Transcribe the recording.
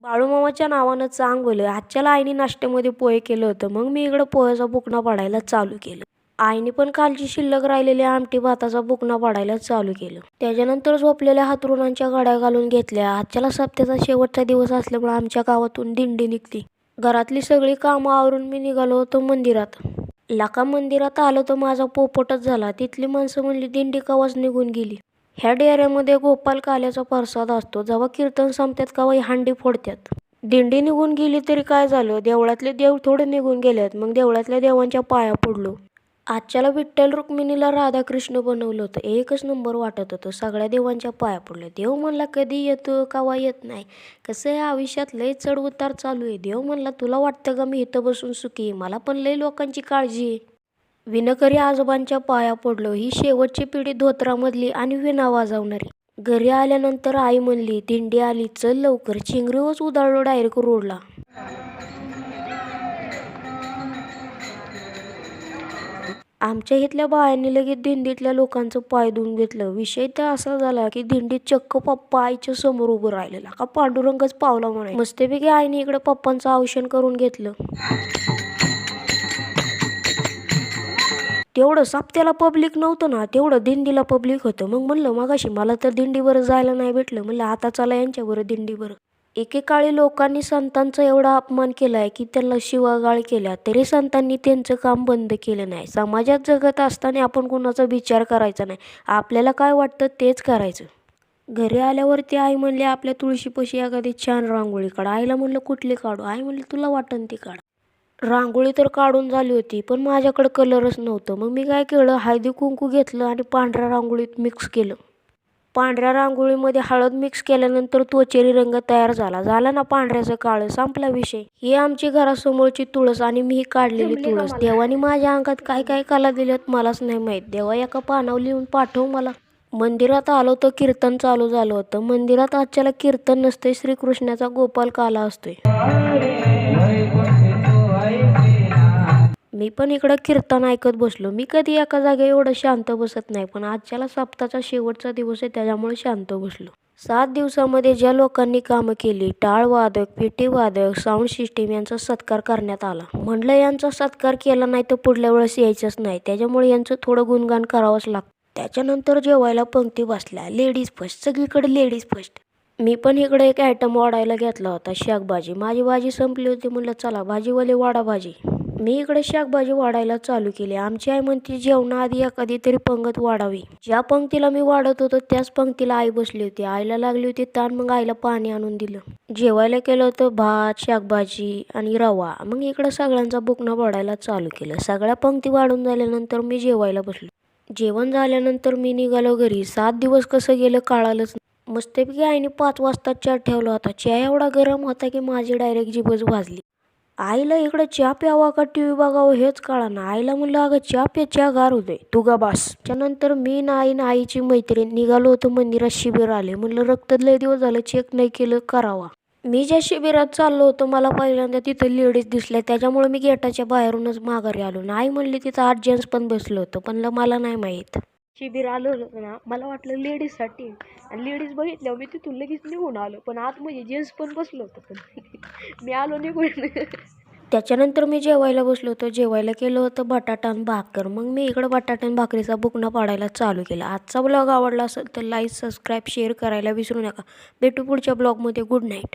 बाळूमामाच्या नावानं चांगलं. आजच्याला आईने नाश्त्यामध्ये पोहे केलं होतं. मग मी इकडं पोह्याचा बुकना पाडायला चालू केलं. आईने पण कालची शिल्लक राहिलेल्या आमटी भाताचा बुकना पाडायला चालू केलं. त्याच्यानंतर झोपलेल्या हातरुणांच्या घड्या घालून घेतल्या. आजच्याला सप्त्याचा शेवटचा दिवस असल्यामुळे आमच्या गावातून दिंडी निघते. घरातली सगळी कामं आवरून मी निघालो होतो मंदिरात. लाका मंदिरात आलो तर माझा पोपटच झाला. तिथली माणसं म्हणली दिंडी कवाच निघून गेली. ह्या डेऱ्यामध्ये गोपाल काल्याचा प्रसाद असतो. जेव्हा कीर्तन संपतात कवा हांडी फोडतात. दिंडी निघून गेली तरी काय झालं, देवळातले देव थोडे निघून गेलेत. मग देवळातल्या देवांच्या पाया पडलो. आजच्याला विठ्ठल रुक्मिणीला राधाकृष्ण बनवलं होतं. एकच नंबर वाटत होतं. सगळ्या देवांच्या पाया पडले. देव म्हणला कधी येतो कवा येत नाही. कसं आहे आयुष्यात लय चढ उतार चालू आहे. देव म्हणला तुला वाटतं का मी इथं बसून सुखी, मला पण लय लोकांची काळजी आहे. विणकरी आजोबांच्या पाया पडलो. ही शेवटची पिढी धोत्रामधली आणि विणा वाजवणारी. घरी आल्यानंतर आई म्हणली दिंडी आली चल लवकर. चिंगरीवच उधाळलो डायरेक्ट रोडला. आमच्या इथल्या बायांनी लगेच दिंडीतल्या लोकांचं पाय धुवून घेतलं. विषय तर असा झाला की दिंडीत चक्क पप्पा आईच्या समोर उभं राहिलेला का पांडुरंगच पावला म्हणे. मस्तपैकी आईने इकडे पप्पांचं औषण करून घेतलं. तेवढं सप्त्याला पब्लिक नव्हतं ना, तेवढं दिंडीला पब्लिक होतं. मग म्हणलं मगाशी मला तर दिंडीवर जायला नाही भेटलं. म्हणलं आता चला यांच्यावर दिंडीवर. एकेकाळी लोकांनी संतांचा एवढा अपमान केलाय की त्यांना शिवागाळ केल्या, तरी संतांनी त्यांचं काम बंद केलं नाही. समाजात जगत असताना आपण कुणाचा विचार करायचा नाही. आपल्याला काय वाटतं तेच करायचं. घरी आल्यावरती आई म्हणली आपल्या तुळशीपाशी एखादी छान रांगोळी काढ. आईला म्हणलं कुठली काढू. आई म्हणली तुला वाटन ती काढ. रांगोळी तर काढून झाली होती पण माझ्याकडे कलरच नव्हतं. मग मी काय केलं, हळदी कुंकू घेतलं आणि पांढऱ्या रांगोळीत मिक्स केलं. पांढऱ्या रांगोळीमध्ये हळद मिक्स केल्यानंतर त्वचेरी रंग तयार झाला ना पांढऱ्याचं काळं. संपला विषय. ही आमची घरासमोरची तुळस आणि मी ही काढलेली तुळस. देवाने माझ्या अंगात काय काय कला दिल्यात मलाच नाही माहीत. देवा एका पानावर लिहून पाठव मला. मंदिरात आलो तर कीर्तन चालू झालं होतं. मंदिरात आजच्याला कीर्तन नसतंय, श्रीकृष्णाचा गोपाल काला असतोय. मी पण इकडं कीर्तन ऐकत बसलो. मी कधी एका जागे एवढं शांत बसत नाही, पण आजच्याला सप्ताहाचा शेवटचा दिवस आहे त्याच्यामुळे शांत बसलो. 7 दिवसामध्ये ज्या लोकांनी कामं केली, टाळ वादक, पेटी वादक, साऊंड सिस्टीम यांचा सत्कार करण्यात आला. म्हणलं यांचा सत्कार केला नाही तर पुढल्या वेळेस यायचंच नाही, त्याच्यामुळे यांचं थोडं गुणगान करावंच लागतं. त्याच्यानंतर जेवायला पंक्ती बसल्या. लेडीज फर्स्ट, सगळीकडे लेडीज फर्स्ट. मी पण इकडे एक आयटम वाढायला घेतला होता, शाकभाजी. माझी भाजी संपली होती. म्हणलं चला भाजीवाले वाढा भाजी. मी इकडे शाकभाजी वाढायला चालू केली. आमची आई म्हणते जेवणाआधी एखादी तरी पंगत वाढावी. ज्या पंक्तीला मी वाढत होतो त्याच पंक्तीला आई बसली होती. आईला लागली होती ताण, मग आईला पाणी आणून दिलं. जेवायला केलं होतं भात, शाकभाजी आणि रवा. मग इकडं सगळ्यांचा बुकना वाढायला चालू केलं. सगळ्या पंक्ती वाढून झाल्यानंतर मी जेवायला बसलो. जेवण झाल्यानंतर मी निघालो घरी. 7 दिवस कसं गेलं कळालंच नाही. मस्तपैकी आईने 5 वाजता चहा ठेवला होता. चहा एवढा गरम होता की माझी डायरेक्ट जीभच भाजली. आईला इकडे चहा प्यावा का टी व्ही बघावं हेच कळाना. आईला म्हणलं अगं चहा पे, चहा गार होते, तू गा बास. त्यानंतर मी ना आईची मैत्रीण निघालो होतो मंदिरात. शिबिर आले. म्हणलं रक्त लय दिवस झालं चेक नाही केलं, करावा. मी ज्या शिबिरात चाललो होतो मला पहिल्यांदा तिथं लेडीज दिसल्या, त्याच्यामुळे मी गेटाच्या बाहेरूनच माघारी आलो. आई म्हणली तिथं 8 जेंट्स पण बसलं होतं, पण मला नाही माहीत. शिबिर आलं होतं ना, मला वाटलं लेडीजसाठी, आणि लेडीज बघितल्यावर मी तिथून लगेच निघून आलो. पण आत म्हणजे जेंट्स पण बसलं होतं, पण मी आलो निघून. त्याच्यानंतर मी जेवायला बसलो होतो. जेवायला केलं होतं बटाटा आणि भाकर. मग मी इकडं बटाटा आणि भाकरीचा बुकना पाडायला चालू केला. आजचा ब्लॉग आवडला असेल तर लाईक, सबस्क्राईब, शेअर करायला विसरू नका. भेटू पुढच्या ब्लॉगमध्ये. Good night.